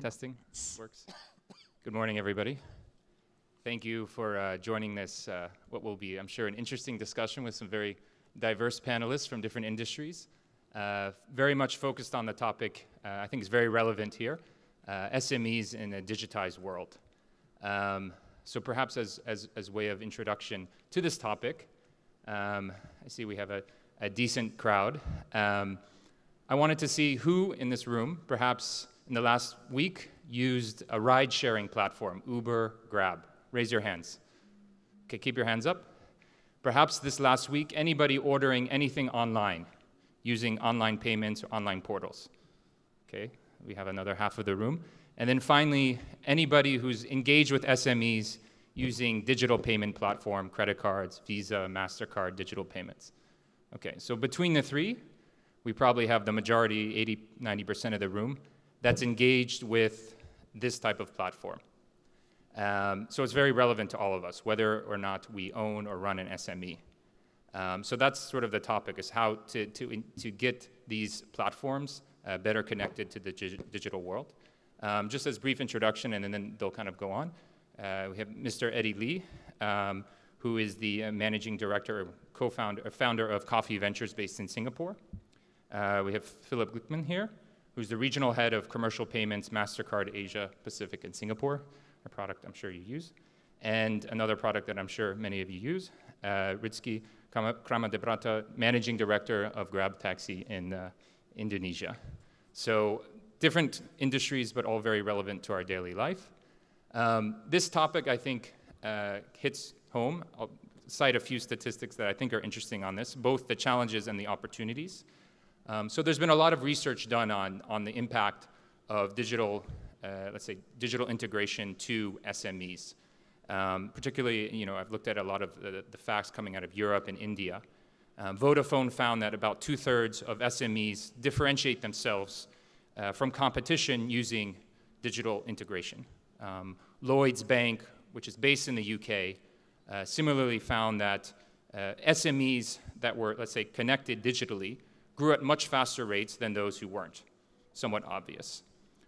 Testing works. Good morning, everybody. Thank you for joining this, what will be, I'm sure, an interesting discussion with some very diverse panelists from different industries. Very much focused on the topic, I think is very relevant here, SMEs in a digitized world. So perhaps as way of introduction to this topic, I see we have a decent crowd. I wanted to see who in this room, perhaps in the last week, used a ride-sharing platform, Uber, Grab. Raise your hands. Okay, keep your hands up. Perhaps this last week, anybody ordering anything online, using online payments or online portals. Okay, we have another half of the room. And then finally, anybody who's engaged with SMEs using digital payment platform, credit cards, Visa, MasterCard, digital payments. Okay, so between the three, we probably have the majority, 80–90% of the room, that's engaged with this type of platform. So it's very relevant to all of us, whether or not we own or run an SME. So that's sort of the topic, is how to get these platforms better connected to the digital world. Just as a brief introduction, and then they'll kind of go on. We have Mr. Eddy Lee, who is the managing director, founder of Coffee Ventures based in Singapore. We have Philip Glickman here, who's the regional head of commercial payments, MasterCard Asia, Pacific, and Singapore, a product I'm sure you use. And another product that I'm sure many of you use, Ridzki Kramadibrata, managing director of Grab Taxi in Indonesia. So different industries, but all very relevant to our daily life. This topic, I think, hits home. I'll cite a few statistics that I think are interesting on this, both the challenges and the opportunities. So there's been a lot of research done on the impact of digital, let's say, digital integration to SMEs. Particularly, I've looked at a lot of the facts coming out of Europe and India. Vodafone found that about 2/3 of SMEs differentiate themselves from competition using digital integration. Lloyds Bank, which is based in the UK, similarly found that SMEs that were, let's say, connected digitally grew at much faster rates than those who weren't. Somewhat obvious.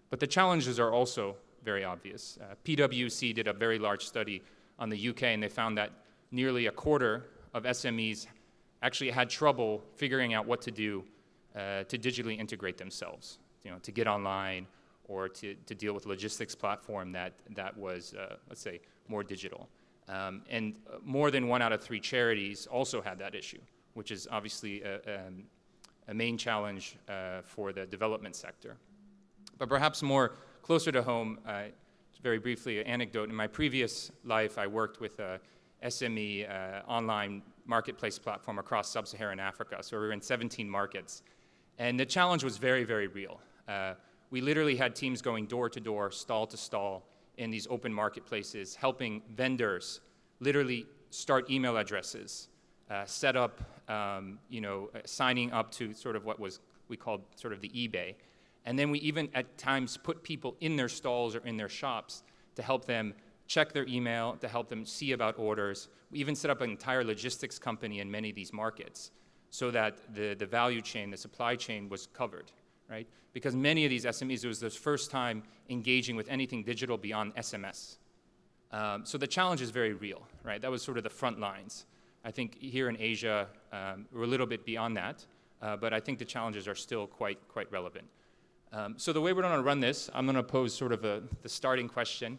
But the challenges are also very obvious. PwC did a very large study on the UK, and they found that nearly a quarter of SMEs actually had trouble figuring out what to do to digitally integrate themselves, to get online or to deal with a logistics platform that was, let's say, more digital. And more than 1 out of 3 charities also had that issue, which is obviously a main challenge for the development sector. But perhaps more closer to home, very briefly, an anecdote. In my previous life, I worked with a SME online marketplace platform across sub-Saharan Africa. So we were in 17 markets. And the challenge was very, very real. We literally had teams going door to door, stall to stall in these open marketplaces, helping vendors literally start email addresses, set up, signing up to sort of what we called sort of the eBay. And then we even at times put people in their stalls or in their shops to help them check their email, to help them see about orders. We even set up an entire logistics company in many of these markets so that the value chain, the supply chain was covered, right? Because many of these SMEs, it was their first time engaging with anything digital beyond SMS. So the challenge is very real, right? That was sort of the front lines. I think here in Asia, we're a little bit beyond that, but I think the challenges are still quite relevant. So the way we're going to run this, I'm going to pose sort of the starting question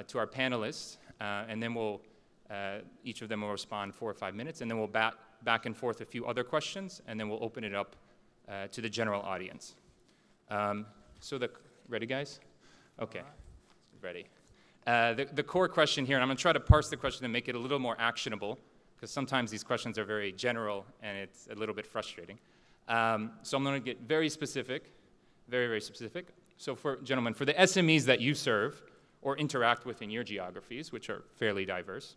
to our panelists, and then each of them will respond 4 or 5 minutes, and then we'll back and forth a few other questions, and then we'll open it up to the general audience. Ready, guys? Okay, ready. The core question here, and I'm going to try to parse the question and make it a little more actionable, because sometimes these questions are very general and it's a little bit frustrating. So I'm going to get very specific, very, very specific. So gentlemen, for the SMEs that you serve or interact with in your geographies, which are fairly diverse,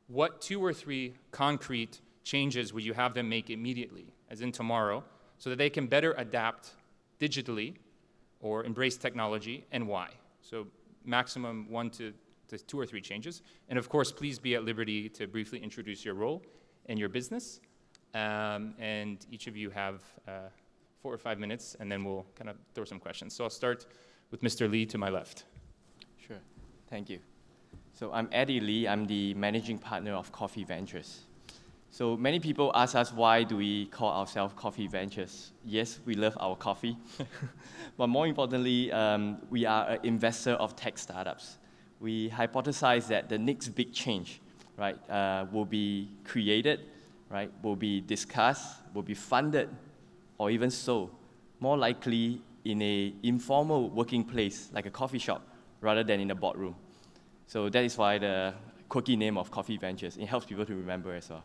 what 2 or 3 concrete changes would you have them make immediately, as in tomorrow, so that they can better adapt digitally or embrace technology, and why? So maximum 1 to 2 or 3 changes. And of course, please be at liberty to briefly introduce your role and your business. And each of you have 4 or 5 minutes, and then we'll kind of throw some questions. So I'll start with Mr. Lee to my left. Sure, thank you. So I'm Eddy Lee, I'm the managing partner of Coffee Ventures. So many people ask us, why do we call ourselves Coffee Ventures? Yes, we love our coffee, but more importantly, we are an investor of tech startups. We hypothesize that the next big change, right, will be created, right, will be discussed, will be funded, or even sold, more likely in an informal working place, like a coffee shop, rather than in a boardroom. So that is why the quirky name of Coffee Ventures. It helps people to remember as well.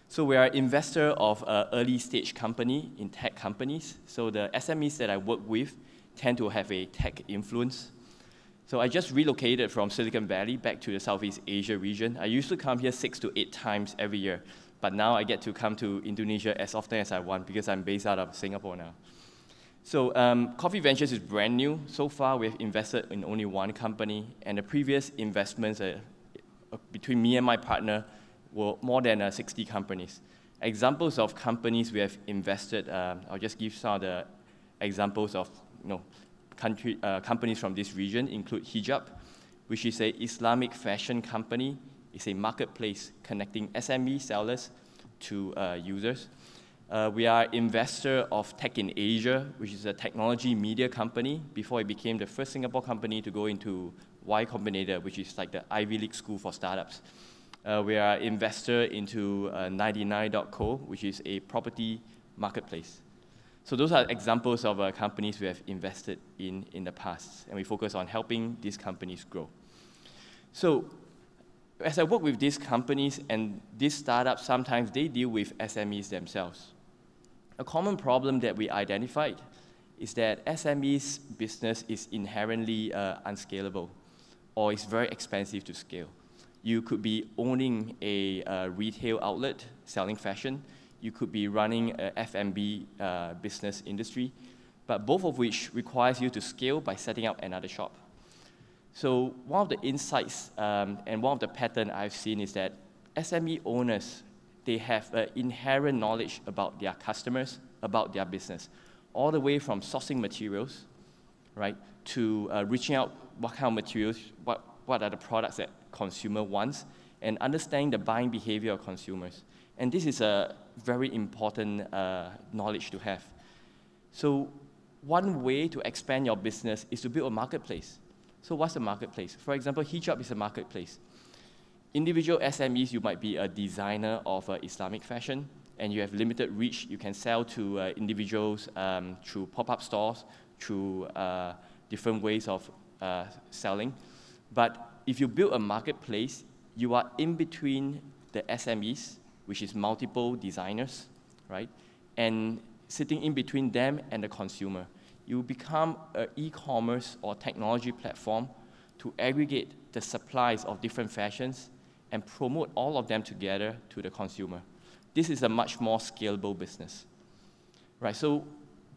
So we are an investor of an early stage company in tech companies. So the SMEs that I work with tend to have a tech influence. So I just relocated from Silicon Valley back to the Southeast Asia region. I used to come here 6 to 8 times every year, but now I get to come to Indonesia as often as I want because I'm based out of Singapore now. So Coffee Ventures is brand new. So far, we've invested in only one company, and the previous investments between me and my partner were more than 60 companies. Examples of companies we have invested, I'll just give some of the examples of companies from this region, include Hijab, which is an Islamic fashion company. It's a marketplace connecting SME sellers to users. We are investor of Tech in Asia, which is a technology media company before it became the first Singapore company to go into Y Combinator, which is like the Ivy League school for startups. We are investor into 99.co, which is a property marketplace. So those are examples of companies we have invested in the past, and we focus on helping these companies grow. So as I work with these companies and these startups, sometimes they deal with SMEs themselves. A common problem that we identified is that SMEs business is inherently unscalable, or it's very expensive to scale. You could be owning a retail outlet selling fashion. You could be running a F&B business industry, but both of which requires you to scale by setting up another shop. So one of the insights and one of the patterns I've seen is that SME owners, they have inherent knowledge about their customers, about their business, all the way from sourcing materials, right, to reaching out what kind of materials, what are the products that consumer wants, and understanding the buying behavior of consumers. And this is a very important knowledge to have. So one way to expand your business is to build a marketplace. So what's a marketplace? For example, Hijab is a marketplace. Individual SMEs, you might be a designer of Islamic fashion, and you have limited reach. You can sell to individuals through pop-up stores, through different ways of selling. But if you build a marketplace, you are in between the SMEs, which is multiple designers, right? And sitting in between them and the consumer. You become an e-commerce or technology platform to aggregate the supplies of different fashions and promote all of them together to the consumer. This is a much more scalable business, right? So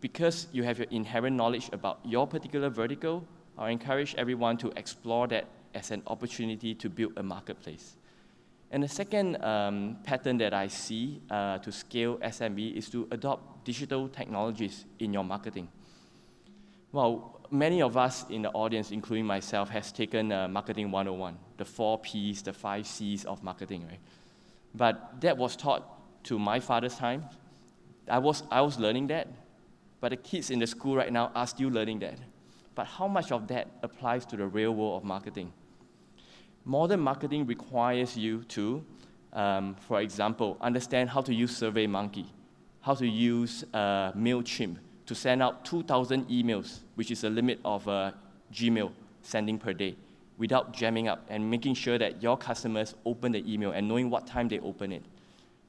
because you have your inherent knowledge about your particular vertical, I encourage everyone to explore that as an opportunity to build a marketplace. And the second pattern that I see to scale SME is to adopt digital technologies in your marketing. Well, many of us in the audience, including myself, has taken Marketing 101, the 4 Ps, the 5 Cs of marketing, right? But that was taught to my father's time. I was learning that, but the kids in the school right now are still learning that. But how much of that applies to the real world of marketing? Modern marketing requires you to, for example, understand how to use SurveyMonkey, how to use MailChimp to send out 2,000 emails, which is a limit of Gmail sending per day, without jamming up and making sure that your customers open the email and knowing what time they open it.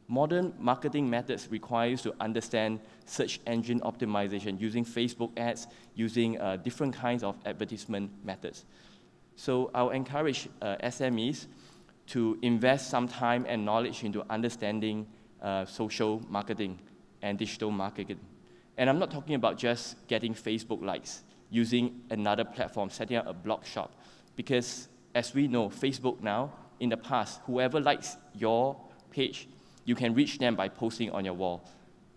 Modern marketing methods require you to understand search engine optimization, using Facebook ads, using different kinds of advertisement methods. So I'll encourage SMEs to invest some time and knowledge into understanding social marketing and digital marketing. And I'm not talking about just getting Facebook likes, using another platform, setting up a blog shop. Because as we know, Facebook now, in the past, whoever likes your page, you can reach them by posting on your wall.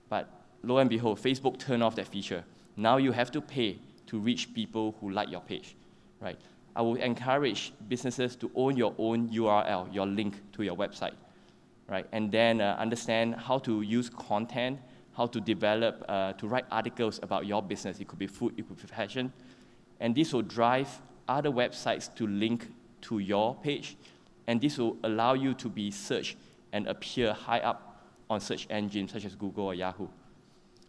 But lo and behold, Facebook turned off that feature. Now you have to pay to reach people who like your page, right? I will encourage businesses to own your own URL, your link to your website, right? And then understand how to use content, how to develop, to write articles about your business. It could be food, it could be fashion. And this will drive other websites to link to your page. And this will allow you to be searched and appear high up on search engines such as Google or Yahoo.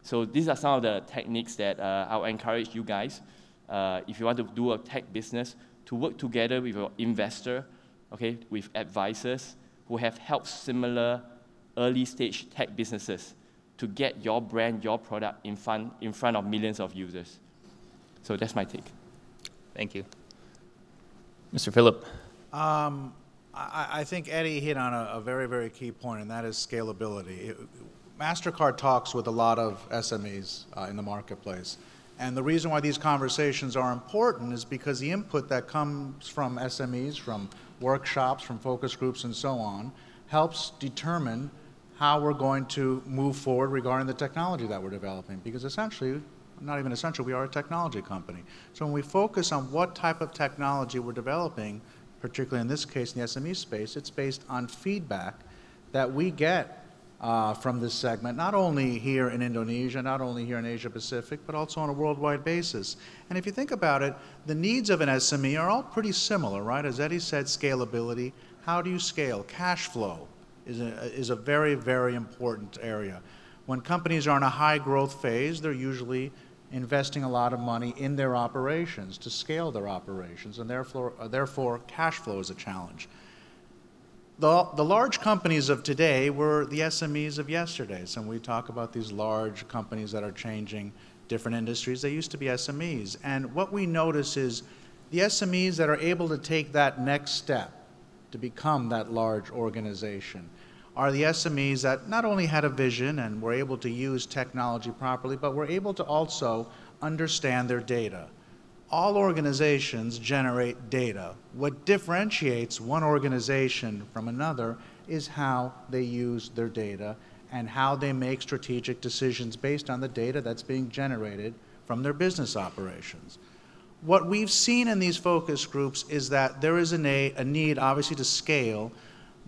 So these are some of the techniques that I'll encourage you guys, if you want to do a tech business, to work together with your investor, okay, with advisors who have helped similar early stage tech businesses to get your brand, your product in front of millions of users. So that's my take. Thank you. Mr. Phillip. I think Eddie hit on a very, very key point, and that is scalability. MasterCard talks with a lot of SMEs in the marketplace. And the reason why these conversations are important is because the input that comes from SMEs, from workshops, from focus groups, and so on, helps determine how we're going to move forward regarding the technology that we're developing. Because essentially, not even essentially, we are a technology company. So when we focus on what type of technology we're developing, particularly in this case in the SME space, it's based on feedback that we get from this segment, not only here in Indonesia, not only here in Asia Pacific, but also on a worldwide basis. And if you think about it, the needs of an SME are all pretty similar, right? As Eddie said, scalability. How do you scale? Cash flow is a very, very important area. When companies are in a high growth phase, they're usually investing a lot of money in their operations to scale their operations, and therefore cash flow is a challenge. The large companies of today were the SMEs of yesterday. So when we talk about these large companies that are changing different industries, they used to be SMEs. And what we notice is the SMEs that are able to take that next step to become that large organization are the SMEs that not only had a vision and were able to use technology properly, but were able to also understand their data. All organizations generate data. What differentiates one organization from another is how they use their data and how they make strategic decisions based on the data that's being generated from their business operations. What we've seen in these focus groups is that there is a need, obviously, to scale,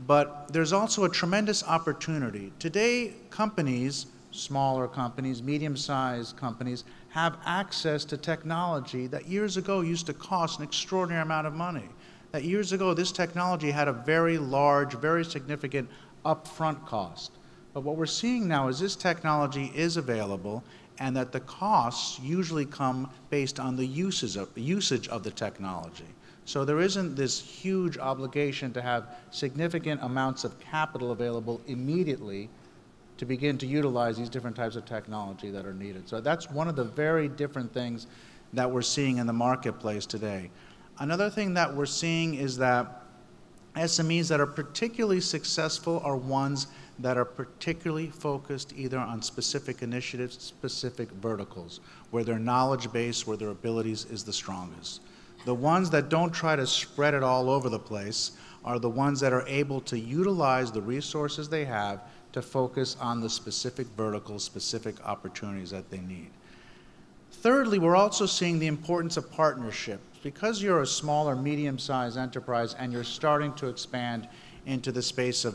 but there's also a tremendous opportunity. Today, companies, smaller companies, medium-sized companies, have access to technology that years ago used to cost an extraordinary amount of money. That years ago, this technology had a very large, very significant upfront cost. But what we're seeing now is this technology is available, and that the costs usually come based on the usage of the technology. So there isn't this huge obligation to have significant amounts of capital available immediately to begin to utilize these different types of technology that are needed. So that's one of the very different things that we're seeing in the marketplace today. Another thing that we're seeing is that SMEs that are particularly successful are ones that are particularly focused either on specific initiatives, specific verticals, where their knowledge base, where their abilities is the strongest. The ones that don't try to spread it all over the place are the ones that are able to utilize the resources they have to focus on the specific verticals, specific opportunities that they need. Thirdly, we're also seeing the importance of partnerships. Because you're a small or medium-sized enterprise and you're starting to expand into the space of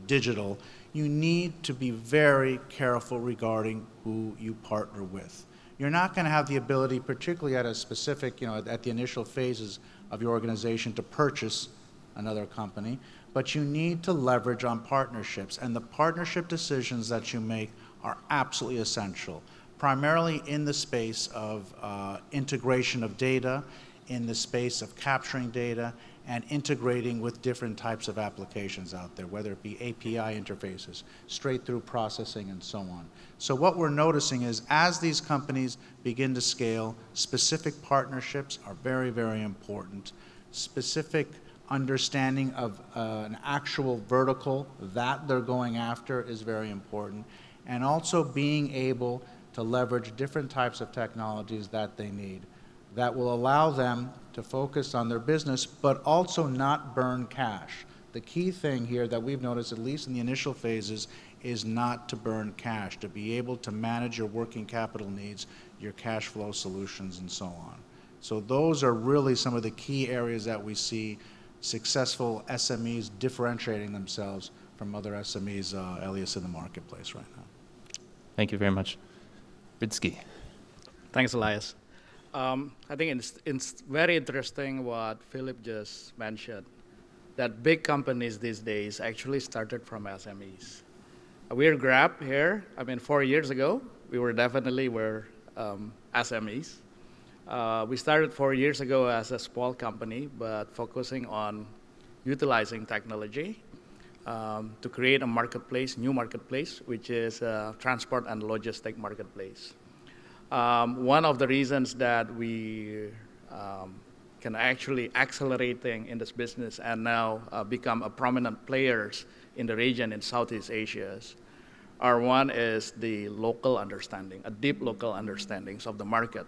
digital, you need to be very careful regarding who you partner with. You're not going to have the ability, particularly at a specific, at the initial phases of your organization, to purchase another company, but you need to leverage on partnerships, and the partnership decisions that you make are absolutely essential, primarily in the space of integration of data, in the space of capturing data, and integrating with different types of applications out there, whether it be API interfaces, straight-through processing, and so on. So what we're noticing is as these companies begin to scale, specific partnerships are very, very important. Specific understanding of an actual vertical that they're going after is very important, and also being able to leverage different types of technologies that they need that will allow them to focus on their business, but also not burn cash. The key thing here that we've noticed, at least in the initial phases, is not to burn cash, to be able to manage your working capital needs, your cash flow solutions, and so on. So those are really some of the key areas that we see successful SMEs differentiating themselves from other SMEs, Elias, in the marketplace right now. Thank you very much. Ridzki. Thanks, Elias. I think it's very interesting what Philip just mentioned, that big companies these days actually started from SMEs. We're Grab here. I mean, 4 years ago, we were definitely SMEs. We started 4 years ago as a small company, but focusing on utilizing technology to create a marketplace, new marketplace, which is a transport and logistic marketplace. One of the reasons that we can actually accelerating in this business and now become a prominent players in the region in Southeast Asia one is the local understanding, a deep local understandings of the market.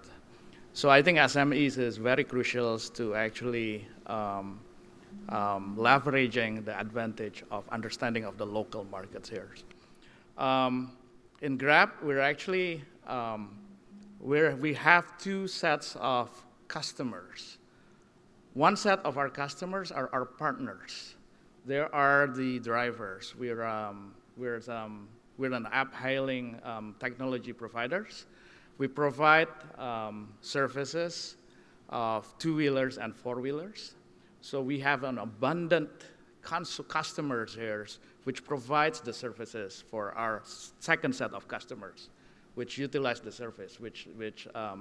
So I think SMEs is very crucial to actually leveraging the advantage of understanding of the local markets here. In Grab, we're actually we have two sets of customers. One set of our customers are our partners. There are the drivers. We're an app-hailing technology providers. We provide services of two-wheelers and four-wheelers. So we have an abundant customers here, which provides the services for our second set of customers, which utilize the service, which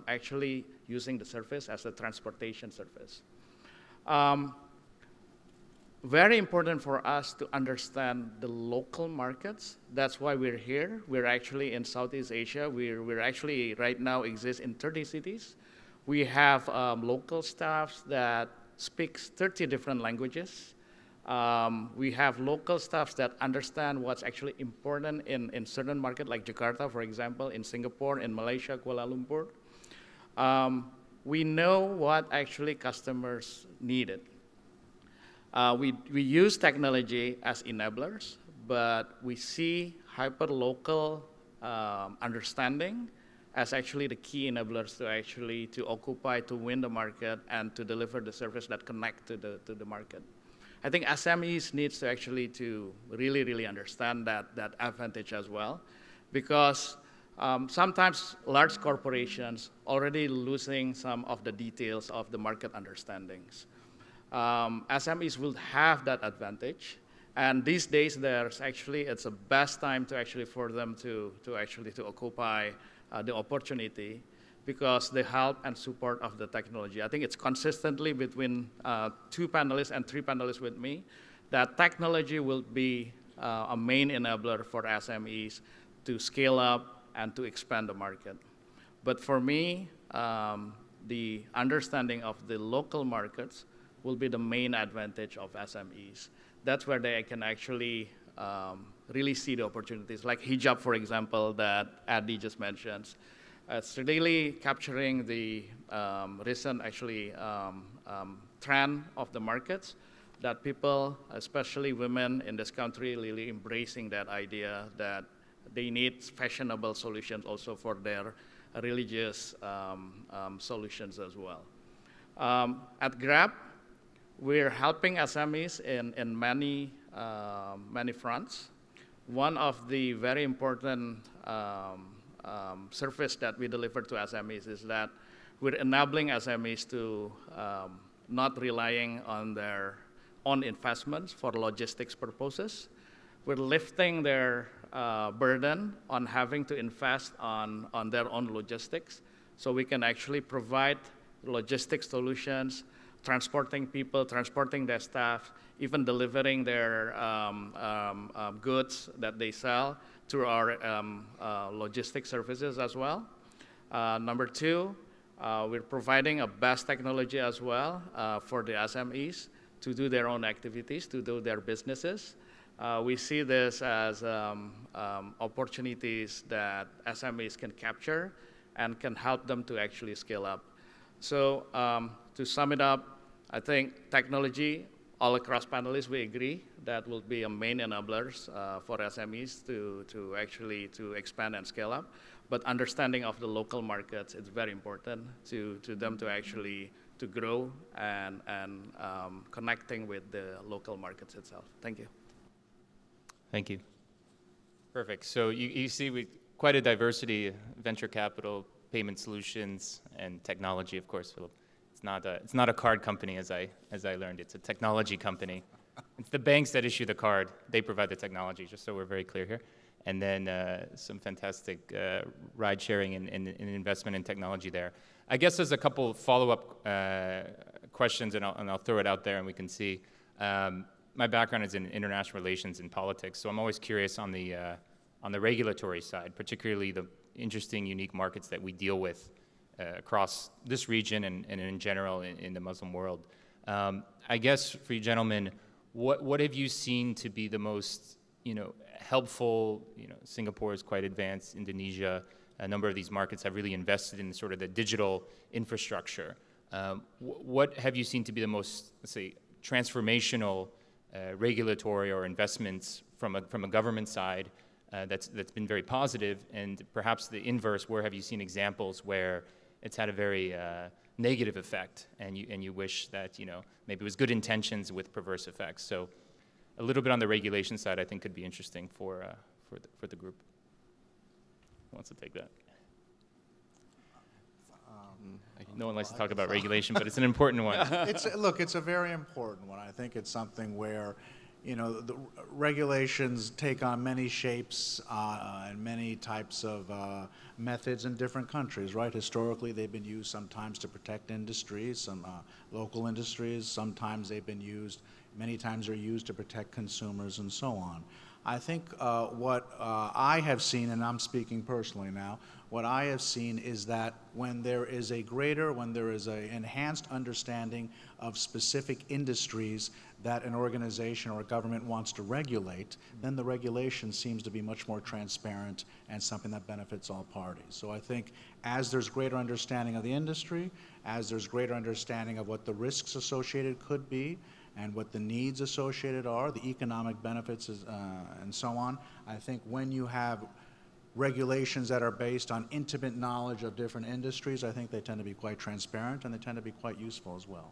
actually using the service as a transportation service. Very important for us to understand the local markets. That's why we're here. We're actually in Southeast Asia. We're actually right now exist in 30 cities. We have local staffs that speaks 30 different languages. We have local staffs that understand what's actually important in certain markets, like Jakarta, for example, in Singapore, in Malaysia, Kuala Lumpur. We know what actually customers needed. We use technology as enablers, but we see hyper-local understanding as actually the key enablers to occupy, to win the market, and to deliver the service that connect to the market. I think SMEs needs to actually to really understand that advantage as well, because sometimes large corporations already losing some of the details of the market understandings. SMEs will have that advantage, and these days it's the best time for them to occupy the opportunity, because the help and support of the technology. I think it's consistently between 2 panelists and 3 panelists with me that technology will be a main enabler for SMEs to scale up and to expand the market. But for me, the understanding of the local markets will be the main advantage of SMEs. That's where they can actually really see the opportunities, like hijab, for example, that Eddy just mentioned. It's really capturing the recent trend of the markets, that people, especially women in this country, really embracing that idea that they need fashionable solutions also for their religious solutions as well. At Grab, we're helping SMEs in many fronts. One of the very important service that we deliver to SMEs is that we're enabling SMEs to not relying on their own investments for logistics purposes. We're lifting their burden on having to invest on their own logistics, so we can actually provide logistics solutions, transporting people, transporting their staff, even delivering their goods that they sell through our logistics services as well. Number 2, we're providing a best technology as well for the SMEs to do their own activities, to do their businesses. We see this as opportunities that SMEs can capture and can help them to actually scale up. So to sum it up, I think technology all across panelists, we agree that will be a main enablers for SMEs to actually expand and scale up. But understanding of the local markets is very important to them to actually to grow and connecting with the local markets itself. Thank you. Thank you. Perfect. So you see quite a diversity: venture capital, payment solutions, and technology. Of course, Philip. It's not a card company, as I learned. It's a technology company. It's the banks that issue the card. They provide the technology, just so we're very clear here. And then some fantastic ride sharing and investment in technology there. I guess there's a couple follow-up questions, and I'll throw it out there, and we can see. My background is in international relations and politics, so I'm always curious on the regulatory side, particularly the interesting, unique markets that we deal with across this region and in general in the Muslim world. I guess for you gentlemen, what have you seen to be the most helpful? Singapore is quite advanced. Indonesia, a number of these markets have really invested in sort of the digital infrastructure. What have you seen to be the most, let's say, transformational regulatory or investments from a government side that's been very positive, and perhaps the inverse? Where have you seen examples where it's had a very negative effect, and you wish that maybe it was good intentions with perverse effects? So a little bit on the regulation side, I think, could be interesting for the group. Who wants to take that? No one likes to talk about regulation, but it's an important one. Look, it's a very important one. I think it's something where the regulations take on many shapes and many types of methods in different countries, right? Historically, they've been used sometimes to protect industries, some local industries. Sometimes they've been used, many times they're used to protect consumers and so on. I think what I have seen, and I'm speaking personally now, what I have seen is that when there is an enhanced understanding of specific industries that an organization or a government wants to regulate, then the regulation seems to be much more transparent and something that benefits all parties. So I think as there's greater understanding of the industry, as there's greater understanding of what the risks associated could be, and what the needs associated are, the economic benefits and so on, I think when you have regulations that are based on intimate knowledge of different industries, I think they tend to be quite transparent and they tend to be quite useful as well.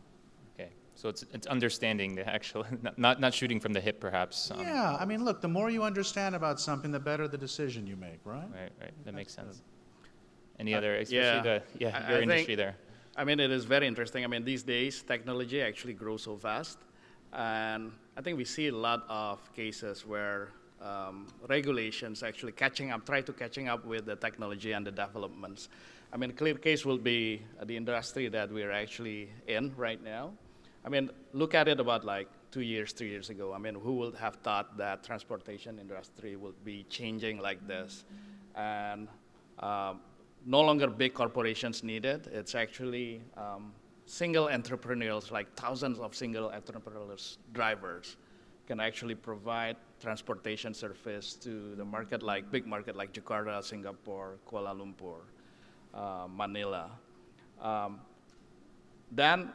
Okay, so it's understanding the actual, not shooting from the hip, perhaps. Yeah, I mean, look, the more you understand about something, the better the decision you make, right? Right, that makes sense. Any other, especially your industry there? I mean, it is very interesting. I mean, these days, technology actually grows so fast. And I think we see a lot of cases where regulations actually try to catching up with the technology and the developments. I mean, a clear case will be the industry that we're actually in right now. I mean, look at it about like 2 years, 3 years ago. I mean, who would have thought that transportation industry would be changing like this? And no longer big corporations needed. It's actually single entrepreneurs, like thousands of single entrepreneurs, drivers, can actually provide transportation service to the market, like big market like Jakarta, Singapore, Kuala Lumpur, Manila. Then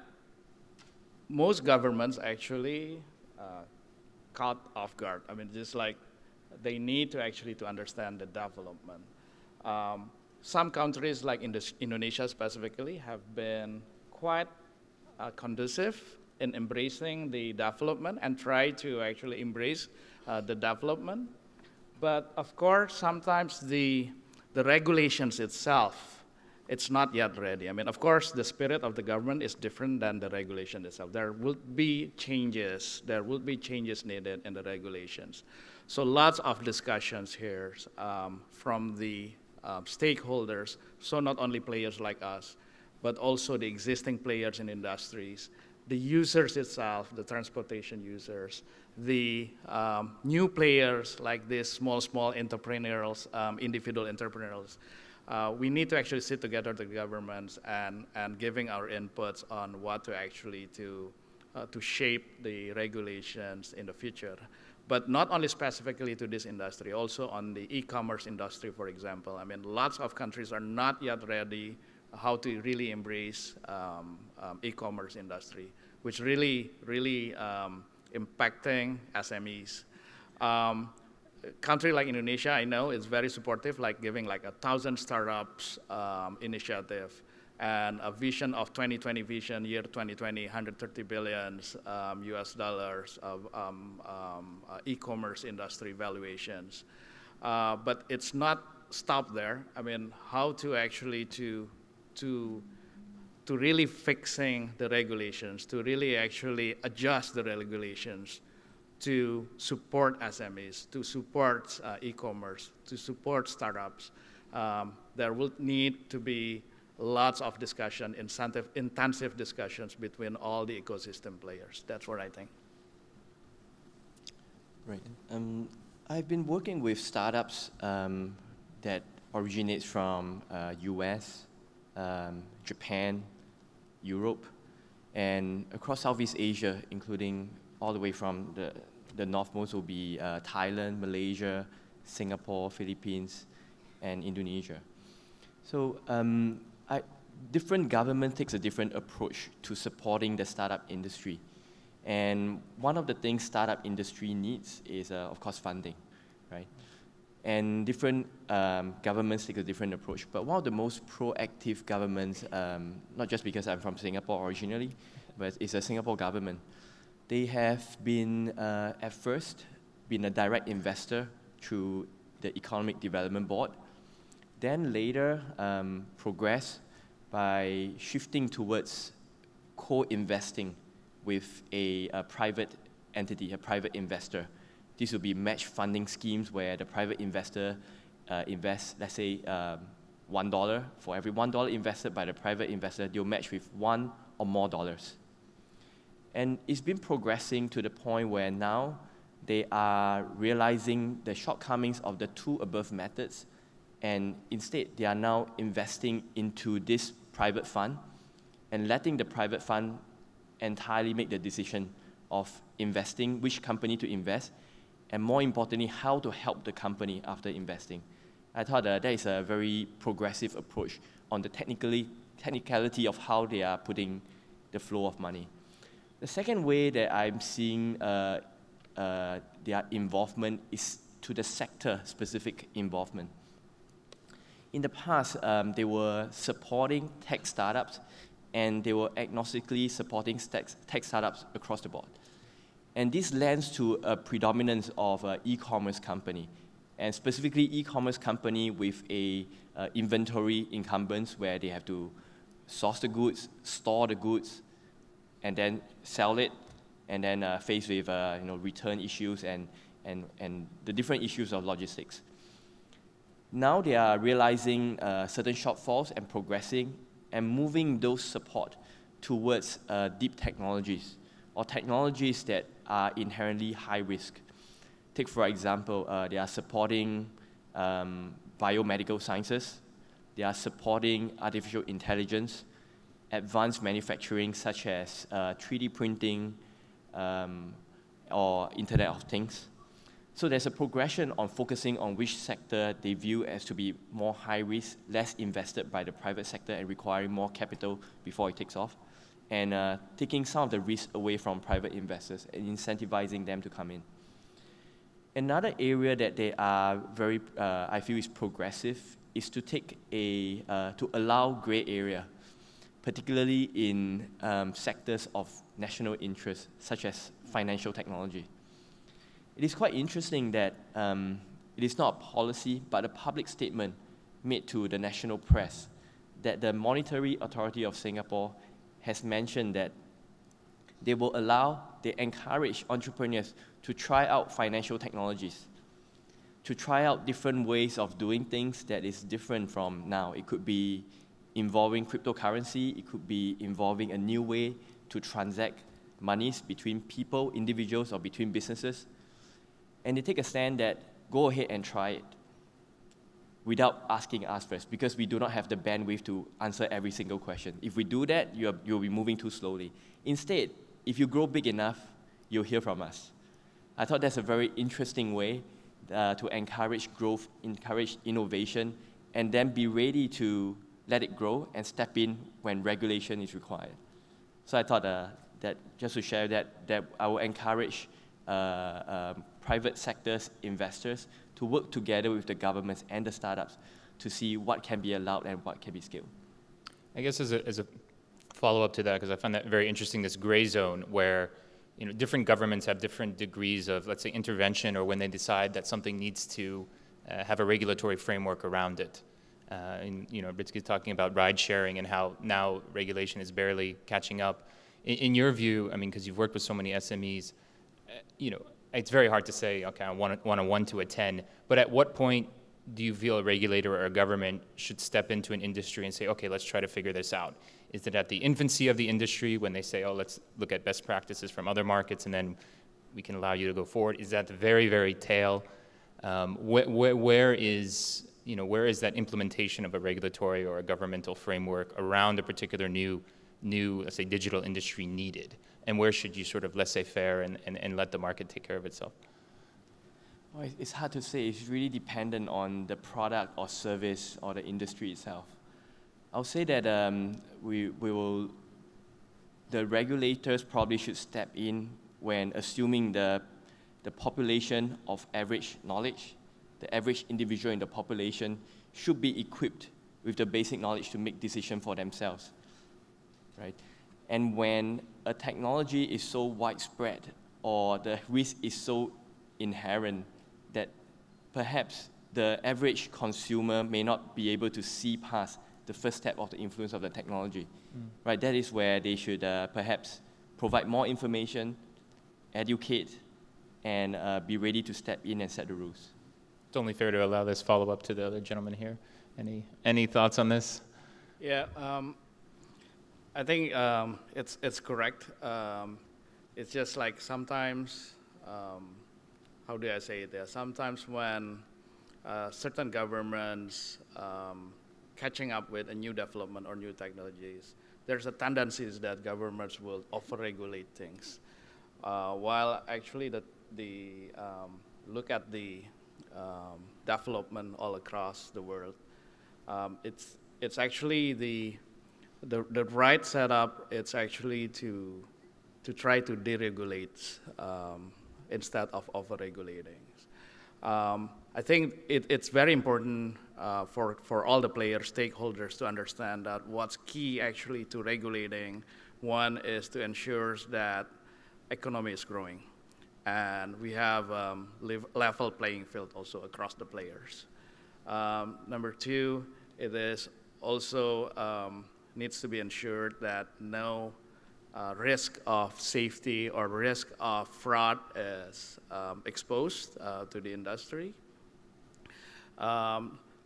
most governments actually caught off guard. I mean, just like they need to actually to understand the development. Some countries like Indonesia specifically have been quite conducive in embracing the development and try to actually embrace the development. But of course, sometimes the regulations itself, it's not yet ready. I mean, of course, the spirit of the government is different than the regulation itself. There will be changes. There will be changes needed in the regulations. So lots of discussions here from the stakeholders. So not only players like us, but also the existing players in industries, the users itself, the transportation users, the new players like these small entrepreneurs, individual entrepreneurs. We need to actually sit together, the governments, and giving our inputs on what to actually to shape the regulations in the future. But not only specifically to this industry, also on the e-commerce industry, for example. I mean, lots of countries are not yet ready how to really embrace e-commerce industry. which really impacting SMEs. Country like Indonesia, I know, is very supportive, like giving like 1,000 startups initiative, and a vision of 2020 vision, year 2020, 130 billion US dollars of e-commerce industry valuations. But it's not stopped there. I mean, how to actually to really fixing the regulations, to really actually adjust the regulations to support SMEs, to support e-commerce, to support startups. There will need to be lots of discussion, intensive discussions between all the ecosystem players. That's what I think. Right. I've been working with startups that originates from US, Japan, Europe, and across Southeast Asia, including all the way from the northmost will be Thailand, Malaysia, Singapore, Philippines, and Indonesia. So different government takes a different approach to supporting the startup industry. And one of the things startup industry needs is, of course, funding, right? And different governments take a different approach. But one of the most proactive governments, not just because I'm from Singapore originally, but it's a Singapore government. They have been, at first, been a direct investor through the Economic Development Board, then later progressed by shifting towards co-investing with a private entity, a private investor. This will be match funding schemes where the private investor invests, let's say, $1. For every $1 invested by the private investor, they'll match with $1 or more dollars. And it's been progressing to the point where now they are realizing the shortcomings of the two above methods, and instead they are now investing into this private fund and letting the private fund entirely make the decision of investing, which company to invest, and more importantly, how to help the company after investing. I thought that is a very progressive approach on the technicality of how they are putting the flow of money. The second way that I'm seeing their involvement is to the sector-specific involvement. In the past, they were supporting tech startups, and they were agnostically supporting tech startups across the board. And this lends to a predominance of e-commerce company, and specifically e-commerce company with a inventory incumbents where they have to source the goods, store the goods, and then sell it, and then faced with return issues and the different issues of logistics. Now they are realizing certain shortfalls and progressing and moving those support towards deep technologies or technologies that are inherently high risk. Take, for example, they are supporting biomedical sciences. They are supporting artificial intelligence, advanced manufacturing such as 3D printing or Internet of Things. So there's a progression on focusing on which sector they view as to be more high risk, less invested by the private sector and requiring more capital before it takes off, and taking some of the risk away from private investors and incentivizing them to come in. Another area that they are very, I feel is progressive, is to take to allow gray area, particularly in sectors of national interest, such as financial technology. It is quite interesting that it is not a policy, but a public statement made to the national press that the Monetary Authority of Singapore has mentioned that they encourage entrepreneurs to try out financial technologies, to try out different ways of doing things that is different from now. It could be involving cryptocurrency, it could be involving a new way to transact monies between people, individuals, or between businesses. And they take a stand that go ahead and try it without asking us first, because we do not have the bandwidth to answer every single question. If we do that, you'll be moving too slowly. Instead, if you grow big enough, you'll hear from us. I thought that's a very interesting way to encourage growth, encourage innovation, and then be ready to let it grow and step in when regulation is required. So I thought that just to share that I will encourage private sectors investors to work together with the governments and the startups to see what can be allowed and what can be scaled. I guess as a follow-up to that, because I find that very interesting, this gray zone where different governments have different degrees of, let's say, intervention, or when they decide that something needs to have a regulatory framework around it. Ridzki is talking about ride sharing and how now regulation is barely catching up. In your view, I mean, because you've worked with so many SMEs, it's very hard to say, okay, I want a 1 to a 10, but at what point do you feel a regulator or a government should step into an industry and say, okay, let's try to figure this out? Is it at the infancy of the industry when they say, oh, let's look at best practices from other markets and then we can allow you to go forward? Is that the very, very tail? Where is that implementation of a regulatory or a governmental framework around a particular new, let's say, digital industry needed? And where should you sort of laissez-faire and let the market take care of itself? Well, it's hard to say. It's really dependent on the product or service or the industry itself. I'll say that the regulators probably should step in when assuming the population of average knowledge, the average individual in the population should be equipped with the basic knowledge to make decisions for themselves, right? And when a technology is so widespread or the risk is so inherent that perhaps the average consumer may not be able to see past the first step of the influence of the technology, right? That is where they should perhaps provide more information, educate, and be ready to step in and set the rules. It's only fair to allow this follow-up to the other gentleman here. Any thoughts on this? Yeah, I think it's correct. It's just like sometimes, how do I say it? Sometimes when certain governments catching up with a new development or new technologies, there's a tendency that governments will over-regulate things. While actually look at the development all across the world, it's actually the right setup. It's actually to try to deregulate instead of over-regulating. I think it's very important for all the players, stakeholders, to understand that what's key actually to regulating. One is to ensure that economy is growing, and we have level playing field also across the players. Number two, it is also needs to be ensured that no risk of safety or risk of fraud is exposed to the industry.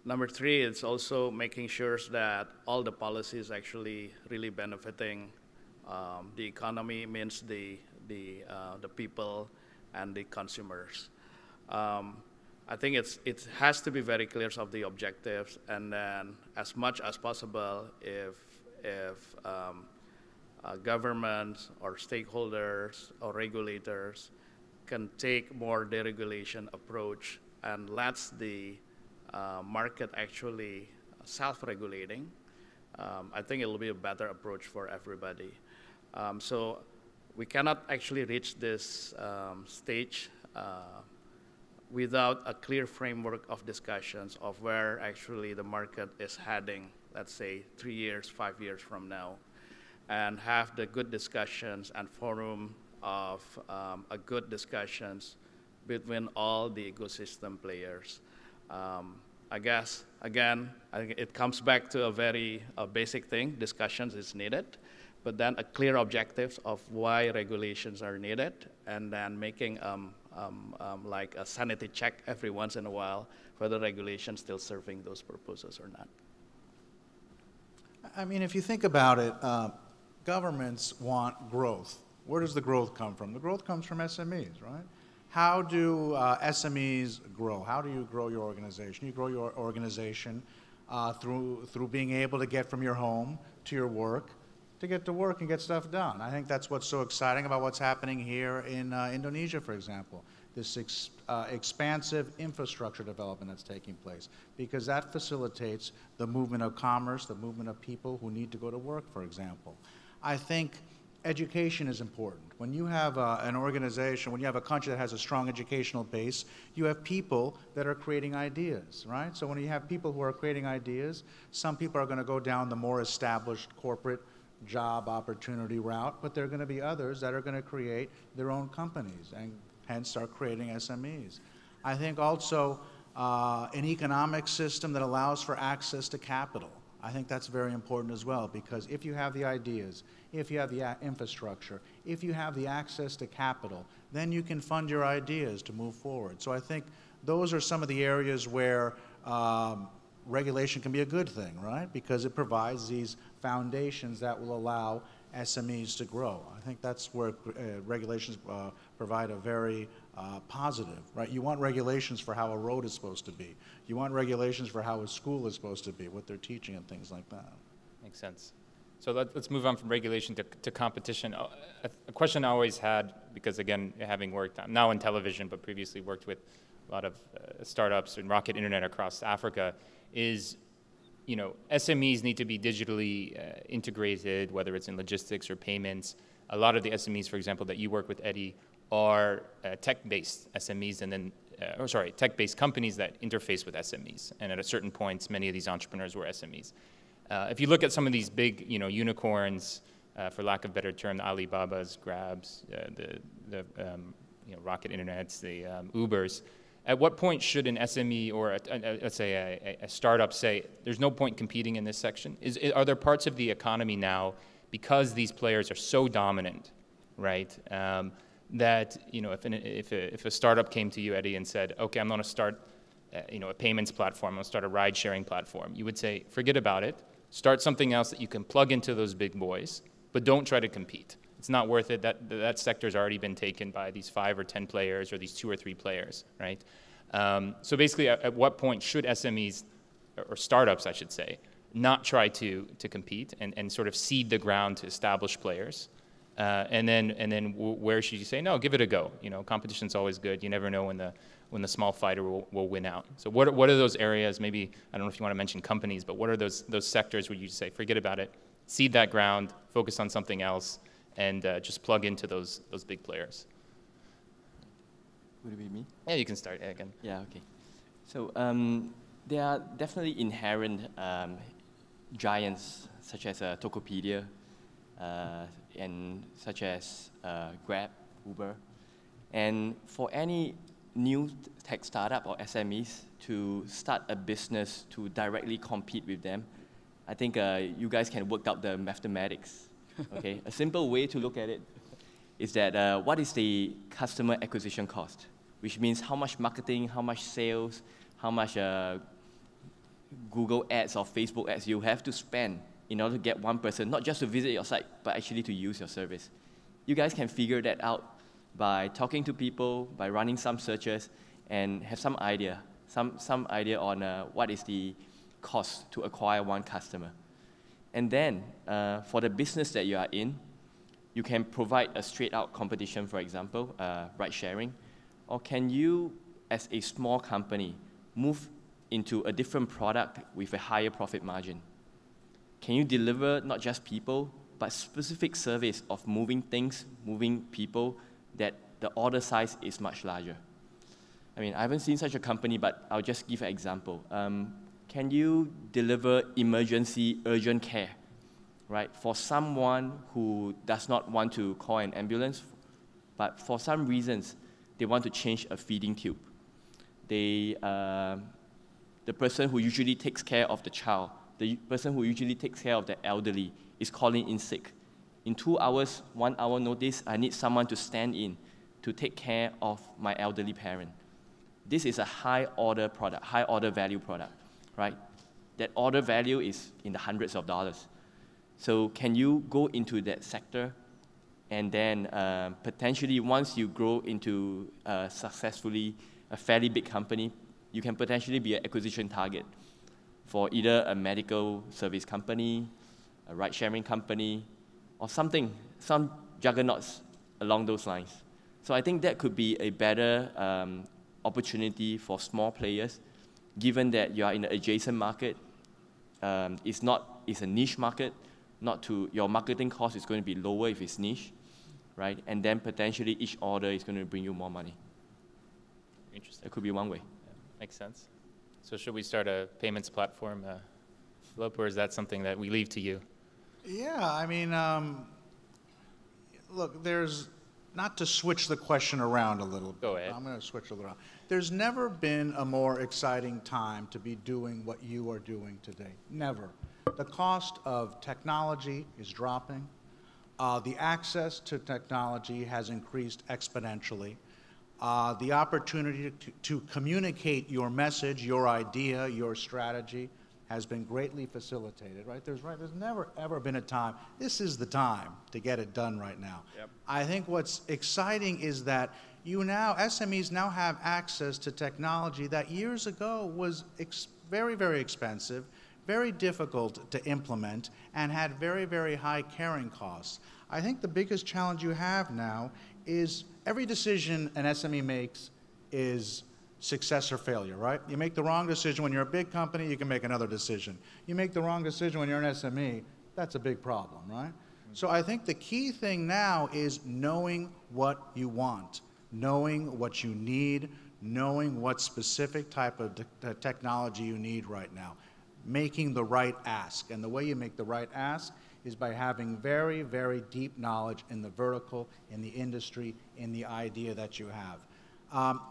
Number three, it's also making sure that all the policies actually really benefiting the economy, means the people and the consumers. I think it has to be very clear of the objectives, and then as much as possible, if governments or stakeholders or regulators can take more deregulation approach and lets the market actually self-regulating, I think it will be a better approach for everybody. So we cannot actually reach this stage without a clear framework of discussions of where actually the market is heading, let's say 3 years, 5 years from now, and have the good discussions and forum of a good discussions between all the ecosystem players. I guess, again, I think it comes back to a very basic thing. Discussions is needed, but then a clear objectives of why regulations are needed, and then making like a sanity check every once in a while whether regulation still serving those purposes or not. I mean, if you think about it, governments want growth. Where does the growth come from? The growth comes from SMEs, right? How do SMEs grow? How do you grow your organization? You grow your organization through being able to get from your home to your work, to get to work and get stuff done. I think that's what's so exciting about what's happening here in Indonesia, for example. This expansive infrastructure development that's taking place, because that facilitates the movement of commerce, the movement of people who need to go to work, for example. I think education is important. When you have an organization, when you have a country that has a strong educational base, you have people that are creating ideas, right? So when you have people who are creating ideas, some people are going to go down the more established corporate job opportunity route, but there are going to be others that are going to create their own companies and hence start creating SMEs. I think also an economic system that allows for access to capital. I think that's very important as well, because if you have the ideas, if you have the infrastructure, if you have the access to capital, then you can fund your ideas to move forward. So I think those are some of the areas where regulation can be a good thing, right? Because it provides these foundations that will allow SMEs to grow. I think that's where regulations provide a very positive, right? You want regulations for how a road is supposed to be. You want regulations for how a school is supposed to be, what they're teaching and things like that. Makes sense. So let's move on from regulation to competition. A question I always had, because again, having worked now in television, but previously worked with a lot of startups and Rocket Internet across Africa, is, you know, SMEs need to be digitally integrated, whether it's in logistics or payments. A lot of the SMEs, for example, that you work with, Eddy, are tech-based SMEs, and then, tech-based companies that interface with SMEs. And at a certain point, many of these entrepreneurs were SMEs. If you look at some of these big, you know, unicorns, for lack of a better term, the Alibabas, Grabs, the Rocket Internets, the Ubers, at what point should an SME or let's say a startup say, there's no point competing in this section? Are there parts of the economy now, because these players are so dominant, right, that, you know, if a startup came to you, Eddy, and said, okay, I'm going to start a payments platform, I'm going to start a ride-sharing platform, you would say, forget about it, start something else that you can plug into those big boys, but don't try to compete. It's not worth it. That sector's already been taken by these 5 or 10 players or these 2 or 3 players, right? So basically, at what point should SMEs, or startups, I should say, not try to compete and sort of seed the ground to established players? And then where should you say, no, give it a go? You know, competition's always good. You never know when the small fighter will win out. So what are those areas? Maybe, I don't know if you want to mention companies, but what are those sectors where you say, forget about it, seed that ground, focus on something else, and just plug into those big players? Would it be me? Yeah, you can start again. Yeah, okay. So there are definitely inherent giants such as Tokopedia and such as Grab, Uber. And for any new tech startup or SMEs to start a business to directly compete with them, I think you guys can work out the mathematics. Okay, a simple way to look at it is that what is the customer acquisition cost? Which means how much marketing, how much sales, how much Google ads or Facebook ads you have to spend in order to get one person, not just to visit your site, but actually to use your service. You guys can figure that out by talking to people, by running some searches, and have some idea on what is the cost to acquire one customer. And then, for the business that you are in, you can provide a straight-out competition, for example, ride-sharing. Or can you, as a small company, move into a different product with a higher profit margin? Can you deliver not just people, but specific service of moving things, moving people, that the order size is much larger? I mean, I haven't seen such a company, but I'll just give an example. Can you deliver emergency urgent care, right, for someone who does not want to call an ambulance, but for some reasons, they want to change a feeding tube? The person who usually takes care of the child, the person who usually takes care of the elderly is calling in sick. In 2 hours, 1 hour notice, I need someone to stand in to take care of my elderly parent. This is a high order product, high order value product, right? That order value is in the hundreds of dollars. So can you go into that sector? And then potentially, once you grow into successfully a fairly big company, you can potentially be an acquisition target for either a medical service company, a ride-sharing company, or something, some juggernauts along those lines. So I think that could be a better opportunity for small players, given that you are in an adjacent market. It's a niche market. your marketing cost is going to be lower if it's niche, right? And then potentially each order is going to bring you more money. Interesting. It could be one way. Yeah, makes sense. So should we start a payments platform, Philip, or is that something that we leave to you? Yeah, I mean, look, there's, not to switch the question around a little bit. Go ahead. I'm going to switch a little around. There's never been a more exciting time to be doing what you are doing today. Never. The cost of technology is dropping. The access to technology has increased exponentially. The opportunity to communicate your message, your idea, your strategy has been greatly facilitated, right? There's never, ever been a time. This is the time to get it done right now. Yep. I think what's exciting is that SMEs now have access to technology that years ago was very, very expensive, very difficult to implement, and had very, very high carrying costs. I think the biggest challenge you have now is every decision an SME makes is success or failure, right? You make the wrong decision when you're a big company, you can make another decision. You make the wrong decision when you're an SME, that's a big problem, right? So I think the key thing now is knowing what you want, knowing what you need, knowing what specific type of technology you need right now, making the right ask. And the way you make the right ask is by having very, very deep knowledge in the vertical, in the industry, in the idea that you have.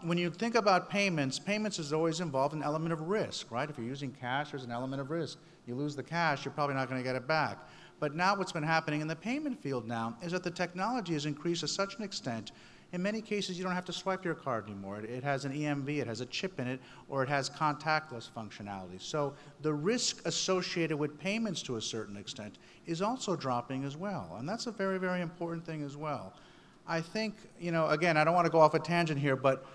When you think about payments, payments is always involved an element of risk, right? If you're using cash, there's an element of risk. You lose the cash, you're probably not going to get it back. But now what's been happening in the payment field now is that the technology has increased to such an extent, in many cases you don't have to swipe your card anymore. It has an EMV, it has a chip in it, or it has contactless functionality. So the risk associated with payments to a certain extent is also dropping as well. And that's a very, very important thing as well. I think, again, I don't want to go off a tangent here, but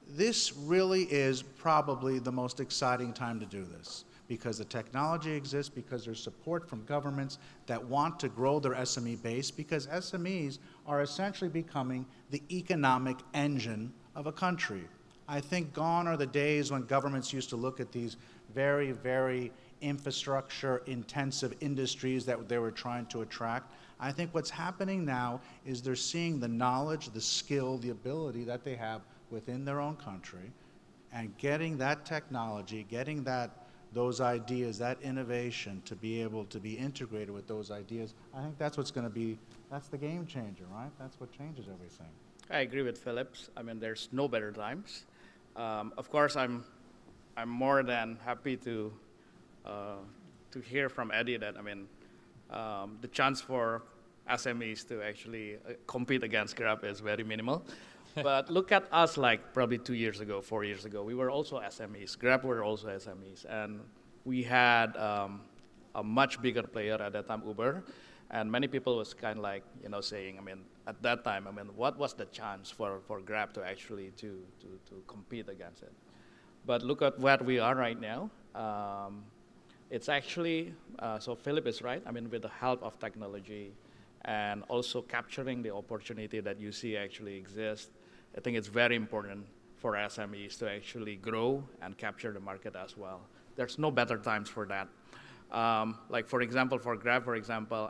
this really is probably the most exciting time to do this because the technology exists, because there's support from governments that want to grow their SME base, because SMEs are essentially becoming the economic engine of a country. I think gone are the days when governments used to look at these very, very infrastructure-intensive industries that they were trying to attract. I think what's happening now is they're seeing the knowledge, the skill, the ability that they have within their own country, and getting that technology, getting those ideas, that innovation to be able to be integrated with those ideas. I think that's what's going to be, that's the game changer, right? That's what changes everything. I agree with Phillips. I mean, there's no better times. Of course, I'm more than happy to hear from Eddy that, the chance for SMEs to actually compete against Grab is very minimal. But look at us like probably 2 years ago, 4 years ago. We were also SMEs. Grab were also SMEs. And we had a much bigger player at that time, Uber. And many people was kind of like, saying, at that time, what was the chance for Grab to actually to compete against it? But look at where we are right now. It's actually, so Philip is right, with the help of technology and also capturing the opportunity that you see actually exists, I think it's very important for SMEs to actually grow and capture the market as well. There's no better times for that. Like for example, for Grab, for example,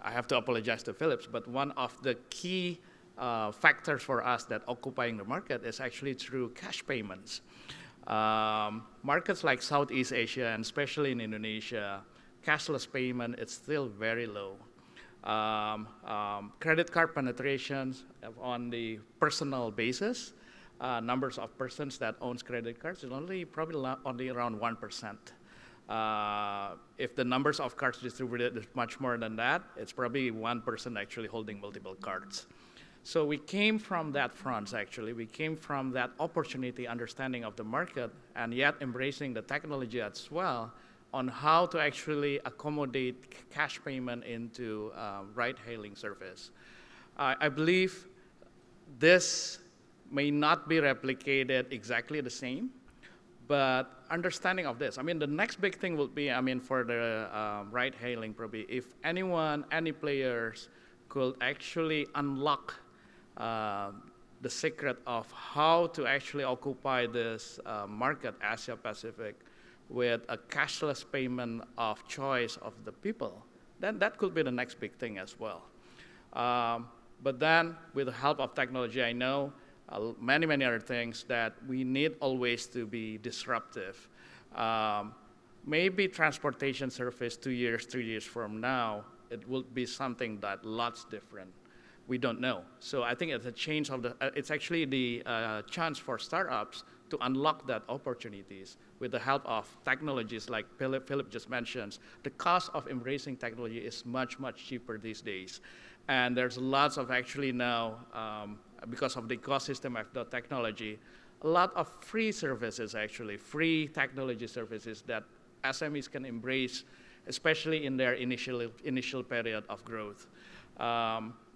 I have to apologize to Philips, but one of the key factors for us that occupying the market is actually through cash payments. Markets like Southeast Asia, and especially in Indonesia, cashless payment is still very low. Credit card penetrations on the personal basis, numbers of persons that owns credit cards is probably only around 1%. If the numbers of cards distributed is much more than that, it's probably one person actually holding multiple cards. So we came from that front, actually. We came from that opportunity, understanding of the market, and yet embracing the technology as well on how to actually accommodate cash payment into ride-hailing service. I believe this may not be replicated exactly the same, but understanding of this. The next big thing will be, for the ride-hailing, probably, if any players could actually unlock the secret of how to actually occupy this market, Asia Pacific, with a cashless payment of choice of the people, then that could be the next big thing as well. But then, with the help of technology, I know many, many other things that we need always to be disruptive. Maybe transportation service 2 years, 3 years from now, it will be something that lots different. We don't know. So I think it's a change of the, it's actually the chance for startups to unlock that opportunities with the help of technologies like Philip just mentioned. The cost of embracing technology is much, much cheaper these days. And there's lots of actually now, because of the ecosystem of the technology, a lot of free services actually, free technology services that SMEs can embrace, especially in their initial period of growth.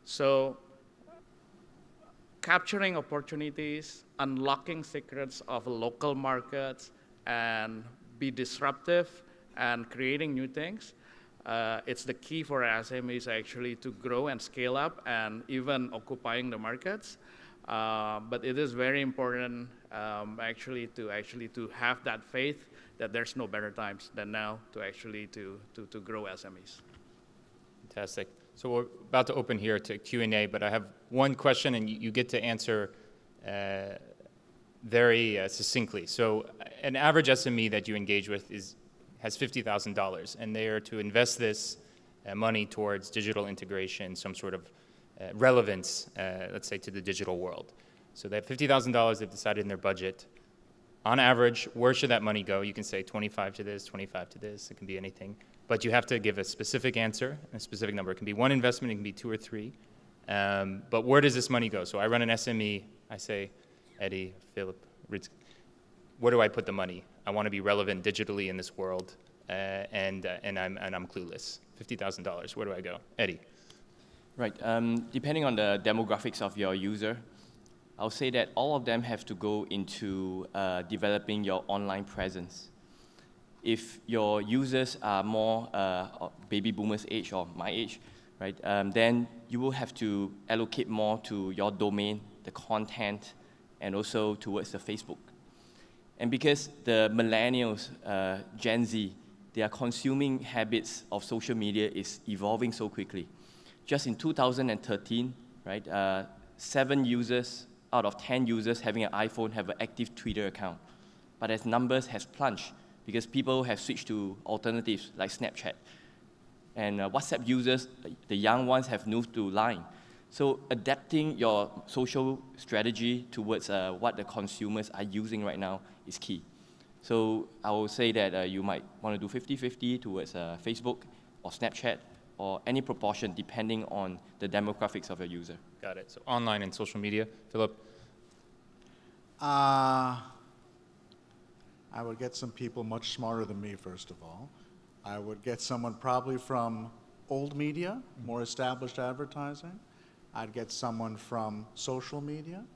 So capturing opportunities, unlocking secrets of local markets, and be disruptive and creating new things. It's the key for SMEs actually to grow and scale up and even occupying the markets. But it is very important actually to have that faith that there's no better times than now to actually to grow SMEs. Fantastic. So we're about to open here to Q&A, but I have one question, and you get to answer very succinctly. So an average SME that you engage with has $50,000, and they are to invest this money towards digital integration, some sort of relevance, let's say, to the digital world. So they have $50,000 they've decided in their budget. On average, where should that money go? You can say 25 to this, 25 to this. It can be anything. But you have to give a specific answer, a specific number. It can be one investment, it can be 2 or 3. But where does this money go? So I run an SME. I say, Eddy, Philip, Ridzki, where do I put the money? I want to be relevant digitally in this world, and I'm clueless. $50,000. Where do I go? Eddy. Right. Depending on the demographics of your user, I'll say that all of them have to go into developing your online presence. If your users are more baby boomers age or my age, right, then you will have to allocate more to your domain, the content, and also towards the Facebook. And because the millennials, Gen Z, their consuming habits of social media is evolving so quickly. Just in 2013, right, 7 users out of 10 users having an iPhone have an active Twitter account. But as numbers has plunged, because people have switched to alternatives like Snapchat. And WhatsApp users, the young ones, have moved to Line. So adapting your social strategy towards what the consumers are using right now is key. So I will say that you might want to do 50-50 towards Facebook or Snapchat or any proportion depending on the demographics of your user. Got it. So online and social media. Philip? I would get some people much smarter than me, first of all. I would get someone probably from old media, more established advertising. I'd get someone from social media.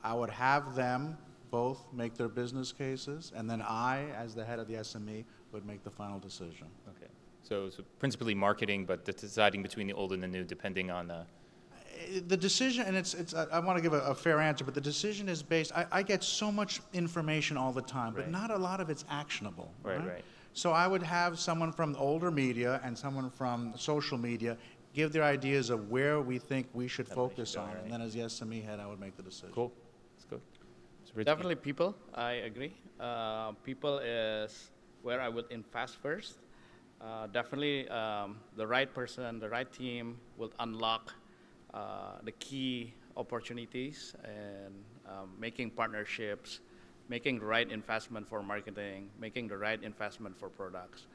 I would have them both make their business cases, and then I, as the head of the SME, would make the final decision. Okay. So principally marketing, but deciding between the old and the new, depending on the decision, and I want to give a fair answer, but the decision is based, I get so much information all the time, but not a lot of it's actionable. Right. So I would have someone from older media and someone from social media give their ideas of where we think we should focus on, and then as the SME head, I would make the decision. Cool. That's good. So Definitely people, I agree. People is where I would invest first. Definitely the right person, the right team will unlock the key opportunities and making partnerships, making the right investment for marketing, making the right investment for products.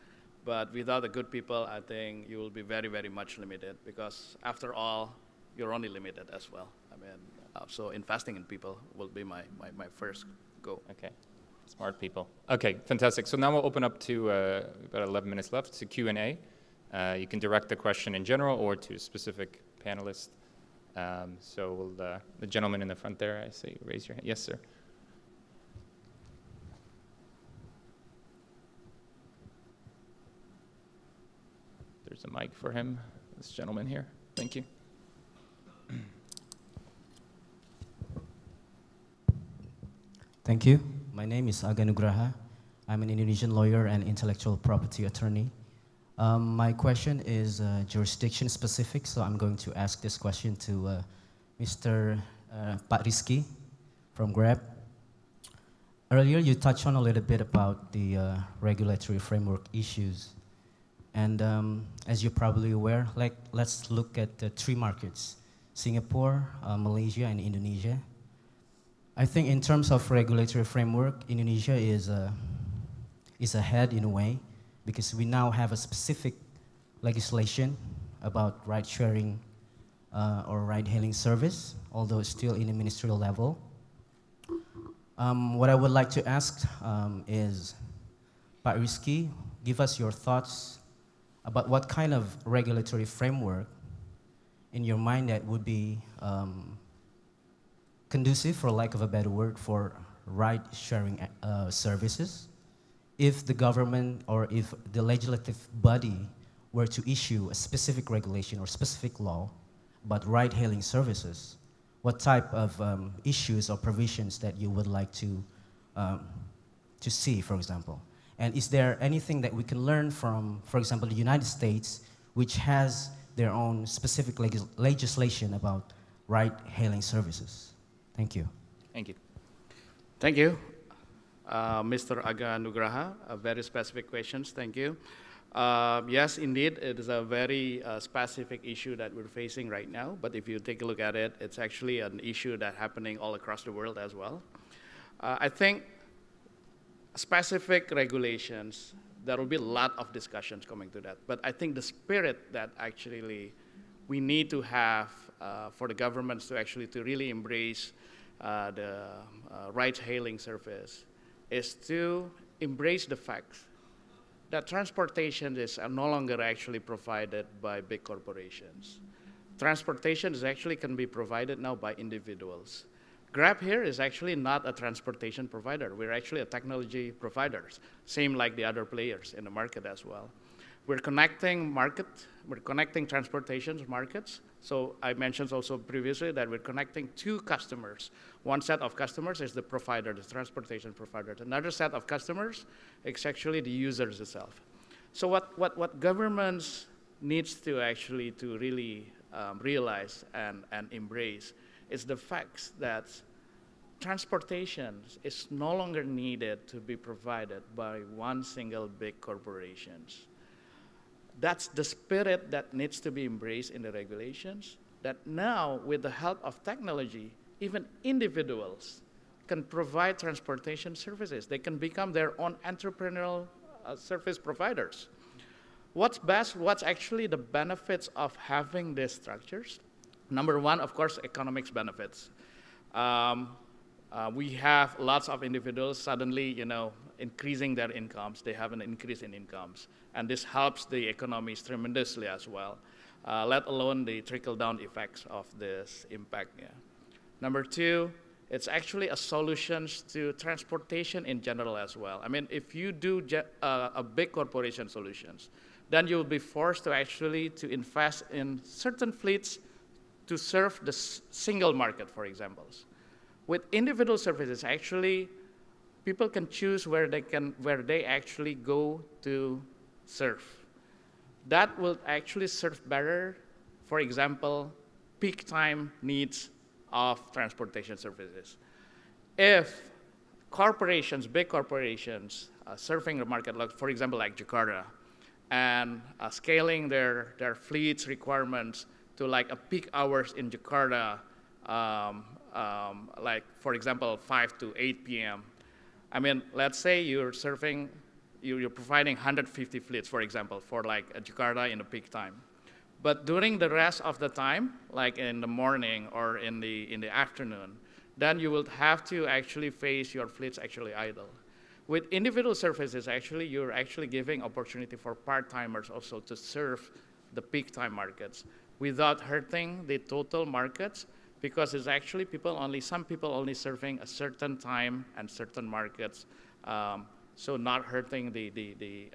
But without the good people, I think you will be very, very much limited because after all, you're only limited as well. I mean, so investing in people will be my first go. Okay, smart people. Okay, fantastic. So now we'll open up to about 11 minutes left to Q&A. You can direct the question in general or to a specific panelist. So the gentleman in the front there, I see, raise your hand. Yes, sir. There's a mic for him, this gentleman here. Thank you. Thank you. My name is Aga Nugraha. I'm an Indonesian lawyer and intellectual property attorney. My question is jurisdiction specific, so I'm going to ask this question to Mr. Pak Ridzki from Grab. Earlier, you touched on a little bit about the regulatory framework issues. And as you're probably aware, let's look at the three markets, Singapore, Malaysia, and Indonesia. I think in terms of regulatory framework, Indonesia is ahead in a way, because we now have a specific legislation about ride-sharing or ride-hailing service, although it's still in a ministerial level. What I would like to ask is, Pak Ridzki, give us your thoughts about what kind of regulatory framework in your mind that would be conducive, for lack of a better word, for ride-sharing services, if the government or if the legislative body were to issue a specific regulation or specific law about ride-hailing services, what type of issues or provisions that you would like to see, for example? And is there anything that we can learn from, for example, the United States, which has their own specific legislation about ride-hailing services? Thank you. Thank you. Thank you. Mr. Aga Nugraha, very specific questions, thank you. Yes, indeed, it is a very specific issue that we're facing right now, but if you take a look at it, it's actually an issue that's happening all across the world as well. I think specific regulations, there will be a lot of discussions coming to that, but I think the spirit that actually we need to have for the governments to actually to really embrace the ride-hailing service is to embrace the fact that transportation is no longer actually provided by big corporations. Transportation is actually can be provided now by individuals. Grab here is actually not a transportation provider. We're actually a technology provider, same like the other players in the market as well. We're connecting transportation markets. So I mentioned also previously that we're connecting two customers. One set of customers is the provider, the transportation provider. Another set of customers is actually the users itself. So what governments needs to actually to really realize and embrace is the fact that transportation is no longer needed to be provided by one single big corporations. That's the spirit that needs to be embraced in the regulations, that now with the help of technology, even individuals can provide transportation services. They can become their own entrepreneurial service providers. What's actually the benefits of having these structures? Number one, of course, economics benefits. We have lots of individuals suddenly, increasing their incomes. They have an increase in incomes. And this helps the economies tremendously as well, let alone the trickle-down effects of this impact. Yeah. Number two, it's actually a solution to transportation in general as well. I mean, if you do a big corporation solutions, then you'll be forced to actually to invest in certain fleets to serve the single market, for example. With individual services, actually, people can choose where they actually go to serve. That will actually serve better, for example, peak time needs of transportation services. If corporations, big corporations, serving the market, like, for example, like Jakarta, and scaling their fleets requirements to like a peak hours in Jakarta, like, for example, 5 to 8 p.m. I mean, let's say you're providing 150 fleets, for example, for like Jakarta in a peak time. But during the rest of the time, like in the morning or in the afternoon, then you will have to actually face your fleets actually idle. With individual services, actually, you're actually giving opportunity for part-timers also to serve the peak time markets without hurting the total markets, because it's actually some people only serving a certain time and certain markets, so not hurting the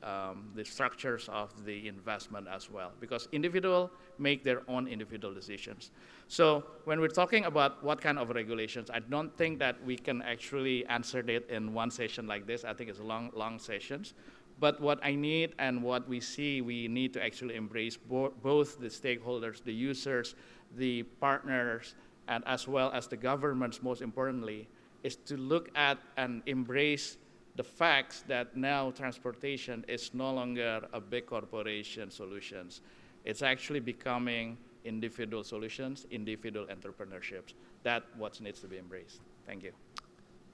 structures of the investment as well, because individuals make their own individual decisions. So when we're talking about what kind of regulations, I don't think that we can actually answer it in one session like this. I think it's long sessions. But what I need and what we see, we need to actually embrace both the stakeholders, the users, the partners, and as well as the governments, most importantly, is to look at and embrace the facts that now transportation is no longer a big corporation solutions. It's actually becoming individual solutions, individual entrepreneurships. That's what needs to be embraced. Thank you.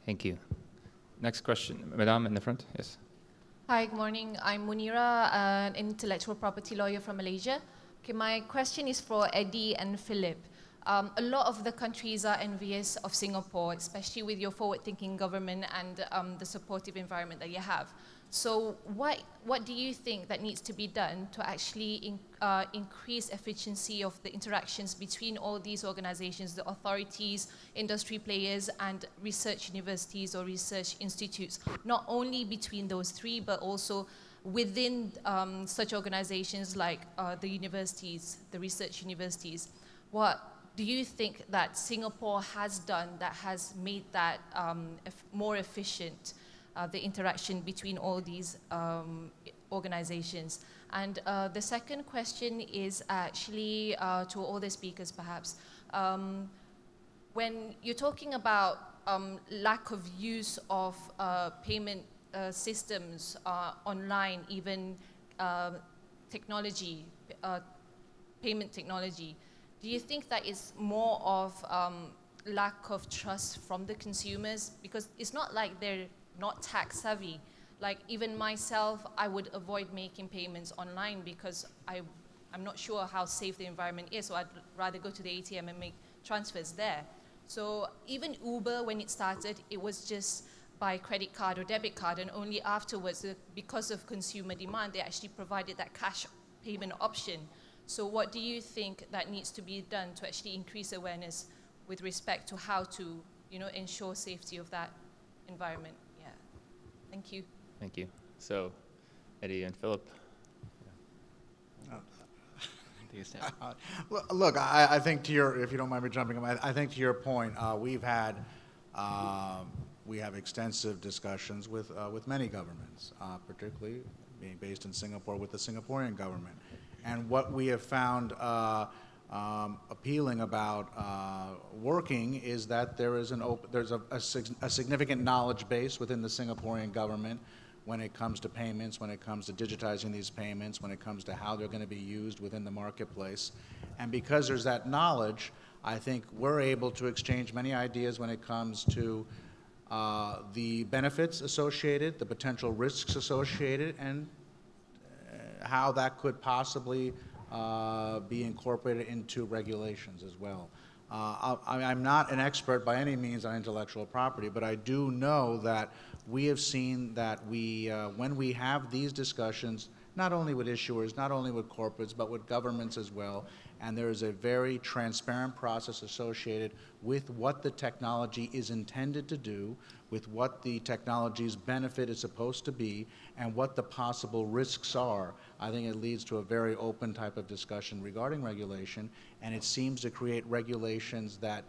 Thank you. Next question, Madam in the front, yes. Hi, good morning. I'm Munira, an intellectual property lawyer from Malaysia. Okay, my question is for Eddy and Philip. A lot of the countries are envious of Singapore, especially with your forward-thinking government and the supportive environment that you have. So what do you think that needs to be done to actually increase efficiency of the interactions between all these organizations, the authorities, industry players, and research universities or research institutes, not only between those three, but also within such organizations like the universities, the research universities? What do you think that Singapore has done that has made that more efficient, the interaction between all these organizations? And the second question is actually to all the speakers perhaps. When you're talking about lack of use of payment systems online, even technology, payment technology, do you think that is more of lack of trust from the consumers? Because it's not like they're not tax savvy. Like even myself, I would avoid making payments online because I'm not sure how safe the environment is, so I'd rather go to the ATM and make transfers there. So even Uber, when it started, it was just by credit card or debit card, and only afterwards, because of consumer demand, they actually provided that cash payment option. So what do you think that needs to be done to actually increase awareness with respect to how to, ensure safety of that environment? Yeah. Thank you. Thank you. So, Eddy and Philip. Look, I think to your, if you don't mind me jumping in, I think to your point, we have extensive discussions with many governments, particularly being based in Singapore with the Singaporean government. And what we have found appealing about working is that there is there's a significant knowledge base within the Singaporean government when it comes to payments, when it comes to digitizing these payments, when it comes to how they're going to be used within the marketplace. And because there's that knowledge, I think we're able to exchange many ideas when it comes to the benefits associated, the potential risks associated, and how that could possibly be incorporated into regulations as well. I'm not an expert by any means on intellectual property, but I do know that we have seen that when we have these discussions, not only with issuers, not only with corporates, but with governments as well, and there is a very transparent process associated with what the technology is intended to do, with what the technology's benefit is supposed to be, and what the possible risks are. I think it leads to a very open type of discussion regarding regulation, and it seems to create regulations that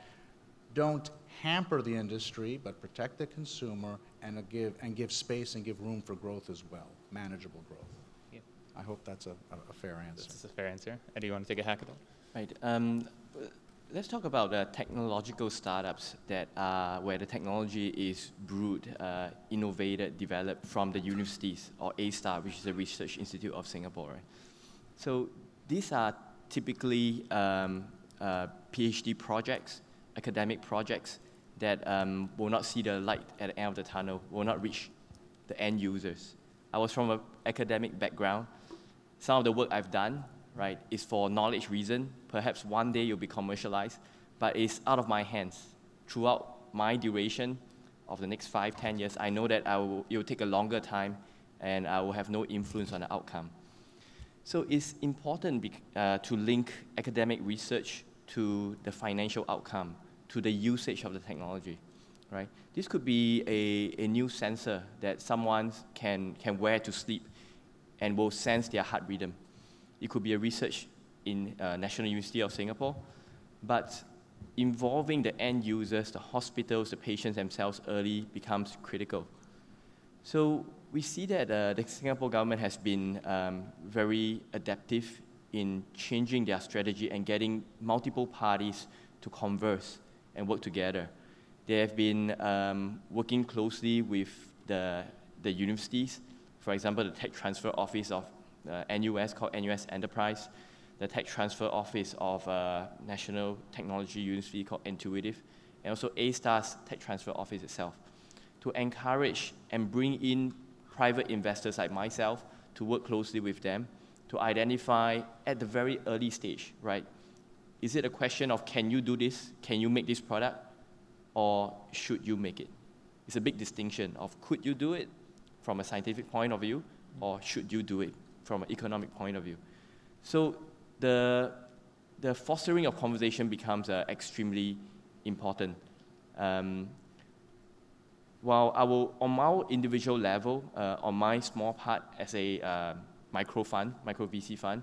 don't hamper the industry, but protect the consumer and give space and give room for growth as well, manageable growth. Yeah. I hope that's a fair answer. That's a fair answer. Eddy, you want to take a hack at that? Right. Let's talk about technological startups that where the technology is brewed, innovated, developed from the universities, or A-STAR, which is the Research Institute of Singapore. Right? So these are typically PhD projects, academic projects that will not see the light at the end of the tunnel, will not reach the end users. I was from an academic background. Some of the work I've done, right, is for knowledge reason. Perhaps one day you'll be commercialized, but it's out of my hands. Throughout my duration of the next 5-10 years, I know that it will take a longer time and I will have no influence on the outcome. So it's important to link academic research to the financial outcome, to the usage of the technology, right? This could be a new sensor that someone can wear to sleep and will sense their heart rhythm. It could be a research in National University of Singapore, but involving the end users, the hospitals, the patients themselves early becomes critical. So we see that the Singapore government has been very adaptive in changing their strategy and getting multiple parties to converse and work together. They have been working closely with the universities. For example, the Tech Transfer Office of NUS called NUS Enterprise, the Tech Transfer Office of National Technology University called Intuitive, and also A-STAR's Tech Transfer Office itself, to encourage and bring in private investors like myself to work closely with them to identify at the very early stage, right? Is it a question of can you do this, can you make this product, or should you make it? It's a big distinction of could you do it from a scientific point of view, or should you do it from an economic point of view? So the fostering of conversation becomes extremely important. While on our individual level, on my small part as a micro VC fund,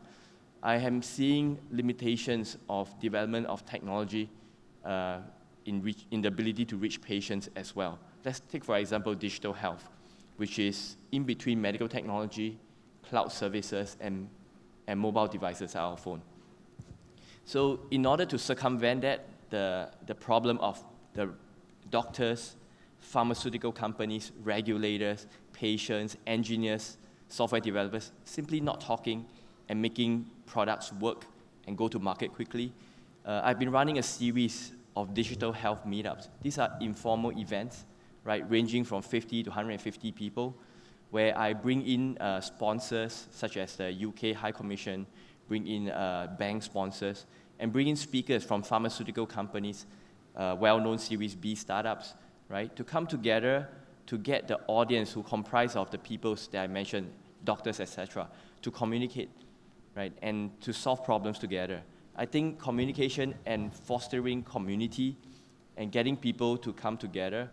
I am seeing limitations of development of technology in the ability to reach patients as well. Let's take, for example, digital health, which is in between medical technology, cloud services, and mobile devices, our phone. So in order to circumvent that, the problem of the doctors, pharmaceutical companies, regulators, patients, engineers, software developers simply not talking and making products work and go to market quickly, I've been running a series of digital health meetups. These are informal events, right, ranging from 50 to 150 people, where I bring in sponsors such as the UK High Commission, bring in bank sponsors, and bring in speakers from pharmaceutical companies, well-known Series B startups, right, to come together to get the audience who comprise of the peoples that I mentioned, doctors, etc., to communicate, right, and to solve problems together. I think communication and fostering community and getting people to come together,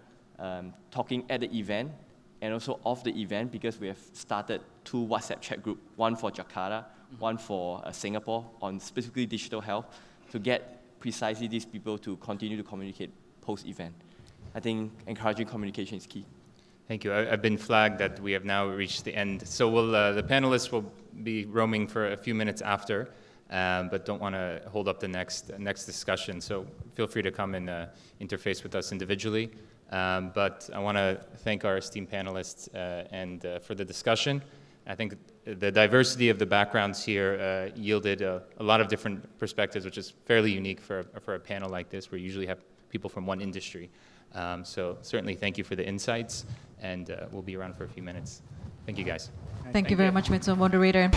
talking at the event and also off the event, because we have started 2 WhatsApp chat groups, one for Jakarta, one for Singapore, on specifically digital health, to get precisely these people to continue to communicate post-event. I think encouraging communication is key. Thank you. I've been flagged that we have now reached the end. So the panelists will be roaming for a few minutes after, but don't want to hold up the next discussion. So feel free to come and interface with us individually. But I want to thank our esteemed panelists for the discussion. I think the diversity of the backgrounds here yielded a lot of different perspectives, which is fairly unique for a panel like this, where you usually have people from one industry. So certainly thank you for the insights, and we'll be around for a few minutes. Thank you, guys. Thank you very much, Mr. Moderator.